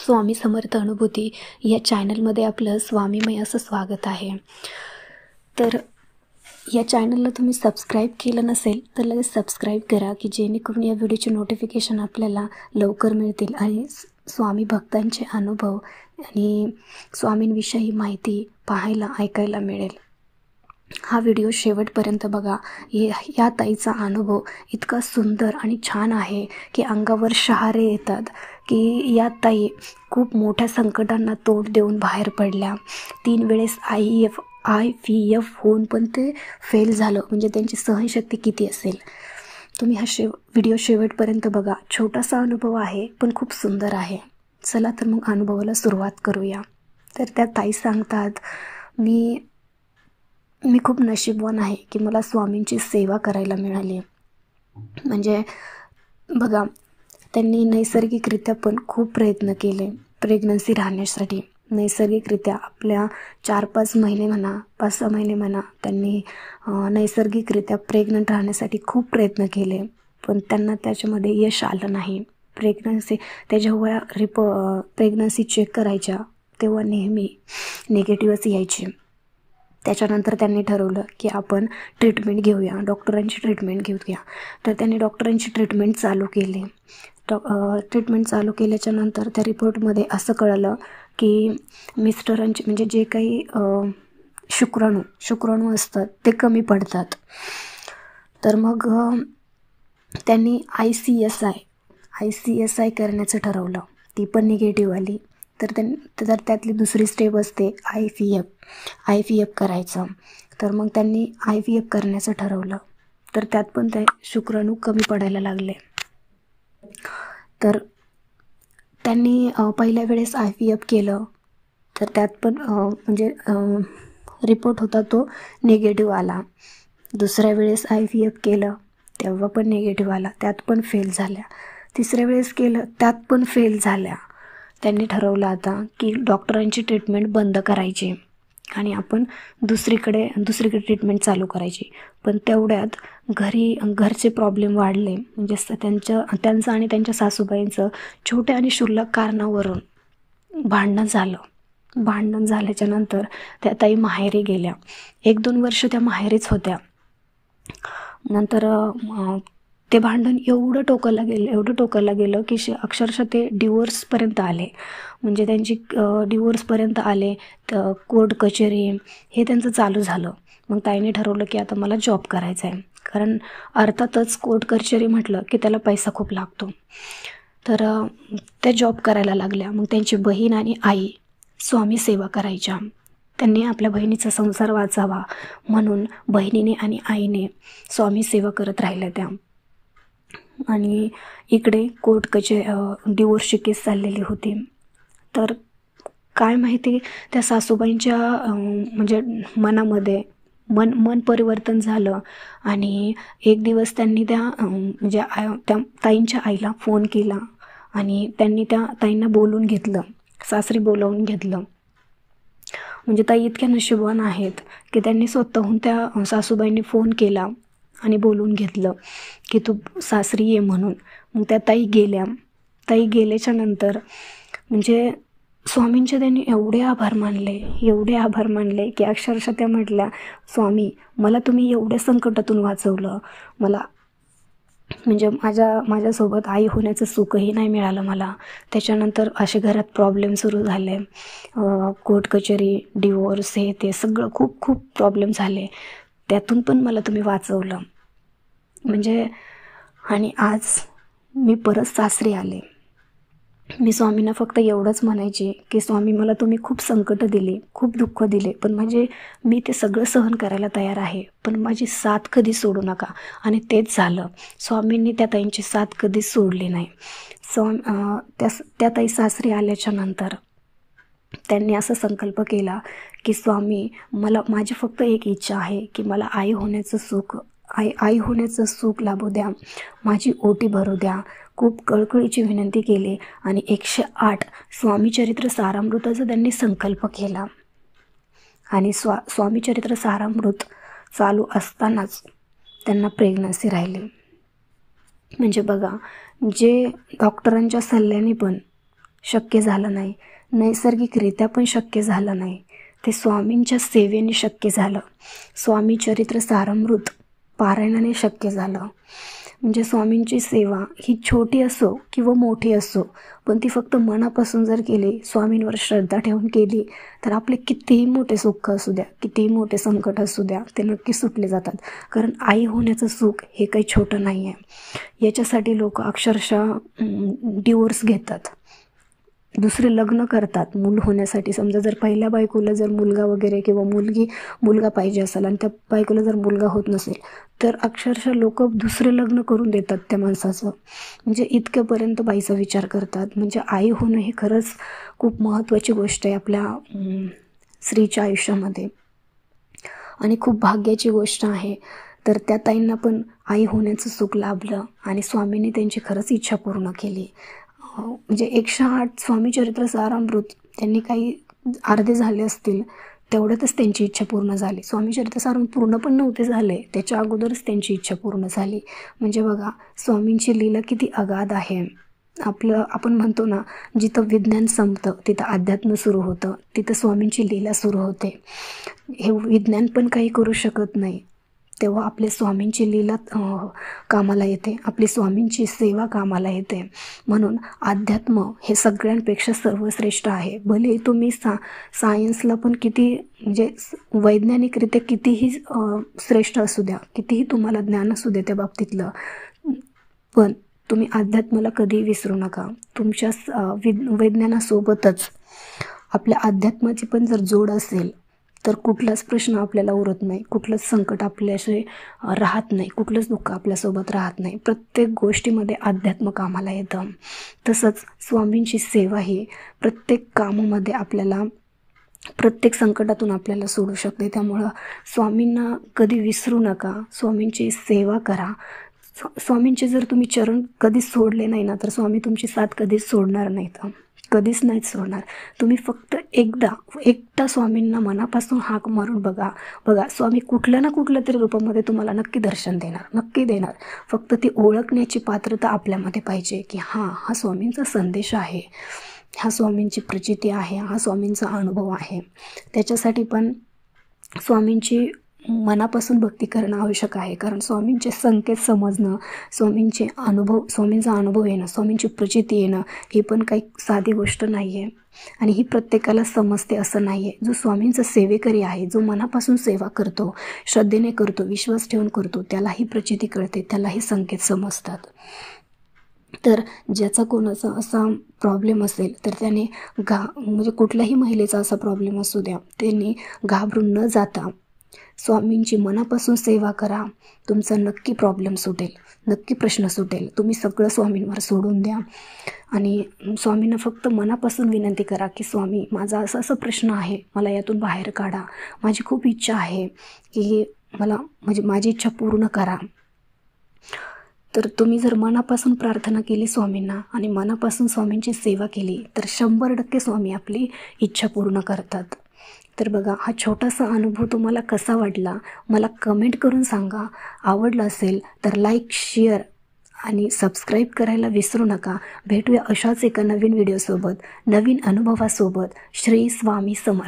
स्वामी समर्थ अनुभूती या चॅनलमध्ये आपलं स्वामीमय असं स्वागत आहे। तर या चॅनलला तुम्ही सबस्क्राईब केलं नसेल तर लगेच सबस्क्राईब करा की जेणेकरून या व्हिडिओचे नोटिफिकेशन आपल्याला लवकर मिळतील आणि स्वामी भक्तांचे अनुभव आणि स्वामींविषयी माहिती पाहायला ऐकायला मिळेल। हा व्हिडिओ शेवटपर्यंत बघा। या ताईचा अनुभव इतका सुंदर आणि छान आहे की अंगावर शहारे येतात की या ताई खूप मोठ्या संकटांना तोंड देऊन बाहेर पडल्या। 3 वेळेस IVF होऊन पण ते फेल झालं, म्हणजे त्यांची सहनशक्ती किती असेल। तुम्ही हा व्हिडिओ शेवटपर्यंत बघा। छोटासा अनुभव आहे पण खूप सुंदर आहे। चला तर मग अनुभवाला सुरुवात करूया। तर त्या ताई सांगतात, मी खूप नशीबवान आहे की मला स्वामींची सेवा करायला मिळाली। म्हणजे बघा, त्यांनी नैसर्गिकरित्या पण खूप प्रयत्न केले प्रेग्नन्सी राहण्यासाठी। नैसर्गिकरित्या आपल्या 4-5 महिने म्हणा, 5-6 महिने म्हणा, त्यांनी नैसर्गिकरित्या प्रेग्नंट राहण्यासाठी खूप प्रयत्न केले, पण त्यांना त्याच्यामध्ये यश आलं नाही। त्या जेव्हा प्रेग्नन्सी चेक करायच्या तेव्हा नेहमी निगेटिव्हच यायची। त्याच्यानंतर त्यांनी ठरवलं की आपण ट्रीटमेंट घेऊया, डॉक्टरांची ट्रीटमेंट घेऊया। तर त्यांनी डॉक्टरांची ट्रीटमेंट चालू केली। ट्रीटमेंट चालू केल्याच्यानंतर त्या रिपोर्टमध्ये असं कळलं की मिस्टरांचे म्हणजे जे काही शुक्राणू असतात ते कमी पडतात। तर मग त्यांनी ICSI करण्याचं ठरवलं, ती पण निगेटिव्ह आली। तर त्यातली दुसरी स्टेप असते IVF करायचं। तर मग त्यांनी IVF करण्याचं ठरवलं, तर त्यात पण ते शुक्राणू कमी पडायला लागले। तर त्यांनी पहिल्या वेळेस IVF केलं, तर त्यात पण म्हणजे रिपोर्ट होता तो निगेटिव्ह आला। दुसऱ्या वेळेस IVF केलं तेव्हा पण निगेटिव्ह आला, त्यात पण फेल झाल्या। तिसऱ्या वेळेस केलं त्यात पण फेल झाल्या। त्यांनी ठरवलं आता की डॉक्टरांची ट्रीटमेंट बंद करायची आणि आपण दुसरीकडे ट्रीटमेंट चालू करायची। पण तेवढ्यात घरचे प्रॉब्लेम वाढले, म्हणजे त्यांचं आणि त्यांच्या सासूबाईंचं छोट्या आणि क्षुल्लक कारणावरून भांडण झाल्याच्या नंतर त्या ताई माहेरी गेल्या। 1-2 वर्ष त्या माहेरीच होत्या। नंतर ते भांडण एवढं टोकाला गेलं की अक्षरशः ते डिवोर्सपर्यंत आले। म्हणजे त्यांची डिवोर्सपर्यंत आले, कोर्ट कचेरी हे त्यांचं चालू झालं। मग ताईने ठरवलं की आता मला जॉब करायचा आहे, कारण अर्थातच कोर्ट कचेरी म्हटलं की त्याला पैसा खूप लागतो। तर त्या जॉब करायला लागल्या। मग त्यांची बहीण आणि आई स्वामी सेवा करायच्या। त्यांनी आपल्या बहिणीचा संसार वाचावा म्हणून बहिणीने आणि आईने स्वामी सेवा करत राहिल्या त्या। आणि इकडे डिवोर्सची केस चाललेली होती। तर काय माहिती त्या सासूबाईंच्या म्हणजे मनामध्ये मन परिवर्तन झालं आणि एक दिवस त्यांनी त्या ताईंच्या आईला फोन केला आणि त्यांनी त्या ताईंना बोलवून घेतलं, सासरी बोलावून घेतलं। म्हणजे ताई इतक्या नशीबवान आहेत की त्यांनी स्वतःहून त्या सासूबाईंनी फोन केला आणि बोलवून घेतलं की तू सासरी ये म्हणून। मग त्या ताई गेल्याच्या नंतर म्हणजे स्वामींचे त्यांनी एवढे आभार मानले की अक्षरशः त्या म्हटल्या, स्वामी मला तुम्ही एवढ्या संकटातून वाचवलं, मला म्हणजे माझ्यासोबत आई होण्याचं सुखही नाही मिळालं मला। त्याच्यानंतर असे घरात प्रॉब्लेम सुरू झाले, कोर्ट कचेरी, डिवोर्स, हे ते सगळं खूप प्रॉब्लेम झाले, त्यातून पण मला तुम्ही वाचवलं। म्हणजे आणि आज मी परत सासरी आले। मी स्वामींना फक्त एवढंच म्हणायचे की स्वामी मला तुम्ही खूप संकट दिले, खूप दुःख दिले, पण मी ते सगळं सहन करायला तयार आहे, पण माझी साथ कधी सोडू नका। आणि तेच झालं, स्वामींनी त्या ताईंची साथ कधीच सोडली नाही। त्या ताई सासरी आल्याच्या नंतर त्यांनी असा संकल्प केला की स्वामी माझी फक्त एक इच्छा आहे की मला आई होण्याचं सुख लाभू द्या, माझी ओटी भरू द्या। खूप कळकळीची विनंती केली आणि 108 स्वामी चरित्र सारामृताचा त्यांनी संकल्प केला। आणि स्वामी चरित्र सारामृत चालू असतानाच त्यांना प्रेग्नन्सी राहिली। म्हणजे बघा, जे डॉक्टरांच्या सल्ल्याने पण शक्य झालं नाही, नैसर्गिकरित्या पण शक्य झालं नाही, ते स्वामींच्या सेवेने शक्य झालं. स्वामी चरित्र सारामृत पारायणाने शक्य झालं. म्हणजे स्वामींची सेवा ही छोटी असो किंवा मोठी असो, पण ती फक्त मनापासून जर केली, स्वामींवर श्रद्धा ठेवून केली, तर आपले कितीही मोठे सुख असू द्या, कितीही मोठे संकट असू द्या, ते नक्की सुटले जातात. कारण आई होण्याचं सुख हे काही छोटं नाही आहे. याच्यासाठी लोक अक्षरशः डिवोर्स घेतात, दुसरे लग्न करतात मूल होण्यासाठी. समजा जर पहिल्या बायकोला जर मुलगा वगैरे किंवा मुलगा पाहिजे असेल आणि त्या बायकोला जर मुलगा होत नसेल, तर अक्षरशः लोक दुसरे लग्न करून देतात त्या माणसाचं. म्हणजे इतक्यापर्यंत बाईचा विचार करतात. म्हणजे आई होणं हे खरंच खूप महत्त्वाची गोष्ट आहे आपल्या स्त्रीच्या आयुष्यामध्ये आणि खूप भाग्याची गोष्ट आहे. तर त्या ताईंना पण आई होण्याचं सुख लाभलं आणि स्वामींनी त्यांची खरंच इच्छा पूर्ण केली. म्हणजे 108 स्वामी चरित्र सारामृत त्यांनी काही अर्धे झाले असतील, तेवढ्यातच त्यांची इच्छा पूर्ण झाली. स्वामी चरित्र सारामृत पूर्ण पण नव्हते झाले, त्याच्या अगोदरच त्यांची इच्छा पूर्ण झाली. म्हणजे बघा स्वामींची लीला किती अगाध आहे. आपण म्हणतो ना, जिथं विज्ञान संपतं तिथं अध्यात्म सुरू होतं, तिथं स्वामींची लीला सुरू होते. हे विज्ञान पण काही करू शकत नाही, तेव्हा आपले स्वामींची लीला कामाला येते, आपली स्वामींची सेवा कामाला येते. म्हणून अध्यात्म हे सगळ्यांपेक्षा सर्वश्रेष्ठ आहे. भले तुम्ही सायन्सला पण किती म्हणजे वैज्ञानिकरित्या कितीही श्रेष्ठ असू द्या, कितीही तुम्हाला ज्ञान असू द्या त्या बाबतीतलं, पण तुम्ही अध्यात्माला कधीही विसरू नका. तुमच्या वैज्ञानासोबतच आपल्या अध्यात्माची पण जर जोड असेल तर कुठलाच प्रश्न आपल्याला उरत नाही, कुठलंच संकट आपल्याशी राहत नाही, कुठलंच दुःख आपल्यासोबत राहत नाही. प्रत्येक गोष्टीमध्ये अध्यात्म कामाला येतं. तसंच स्वामींची सेवा ही प्रत्येक कामामध्ये आपल्याला, प्रत्येक संकटातून आपल्याला सोडू शकते. त्यामुळं स्वामींना कधी विसरू नका, स्वामींची सेवा करा. स्वामींचे जर तुम्ही चरण कधीच सोडले नाही ना, तर स्वामी तुमची साथ कधीच सोडणार नाहीत, कधीच नाहीच सोडणार. तुम्ही फक्त एकदा स्वामींना मनापासून हाक मारून बघा स्वामी कुठल्या ना कुठल्या तरी रूपामध्ये तुम्हाला नक्की दर्शन देणार, नक्की देणार. फक्त ती ओळखण्याची पात्रता आपल्यामध्ये पाहिजे की हा स्वामींचा संदेश आहे, हा स्वामींची प्रचिती आहे, हा स्वामींचा अनुभव आहे. त्याच्यासाठी पण स्वामींची मनापासून भक्ती करणं आवश्यक आहे. कारण स्वामींचे संकेत समजणं, स्वामींचा अनुभव येणं, स्वामींची प्रचिती येणं ही पण काही साधी गोष्ट नाही आहे. आणि ही प्रत्येकाला समजते असं नाही आहे. जो स्वामींचा सेवेकरी आहे, जो मनापासून सेवा करतो, श्रद्धेने करतो, विश्वास ठेवून करतो, त्यालाही प्रचिती कळते, त्यालाही संकेत समजतात. तर ज्याचा कोणाचा असा प्रॉब्लेम असेल तर त्याने म्हणजे कुठल्याही महिलेचा असा प्रॉब्लेम असू द्या, त्यांनी घाबरून न जाता स्वामींची मनापासून सेवा करा. तुमचा नक्की प्रॉब्लेम सुटेल, नक्की प्रश्न सुटेल. तुम्ही सगळं स्वामींवर सोडून द्या आणि स्वामींना फक्त मनापासून विनंती करा की स्वामी माझा असा प्रश्न आहे, मला यातून बाहेर काढा. माझी खूप इच्छा आहे की माझी इच्छा पूर्ण करा. तर तुम्ही जर मनापासून प्रार्थना केली स्वामींना आणि मनापासून स्वामींची सेवा केली तर 100% स्वामी आपली इच्छा पूर्ण करतात. तर बघा, हा छोटासा अनुभव तुम्हाला कसा वाटला मला कमेंट करून सांगा. आवडला असेल तर लाईक, शेअर आणि सबस्क्राईब करायला विसरू नका. भेटूया अशाच एका नवीन व्हिडिओसोबत, नवीन अनुभवासोबत. श्री स्वामी समर्थ.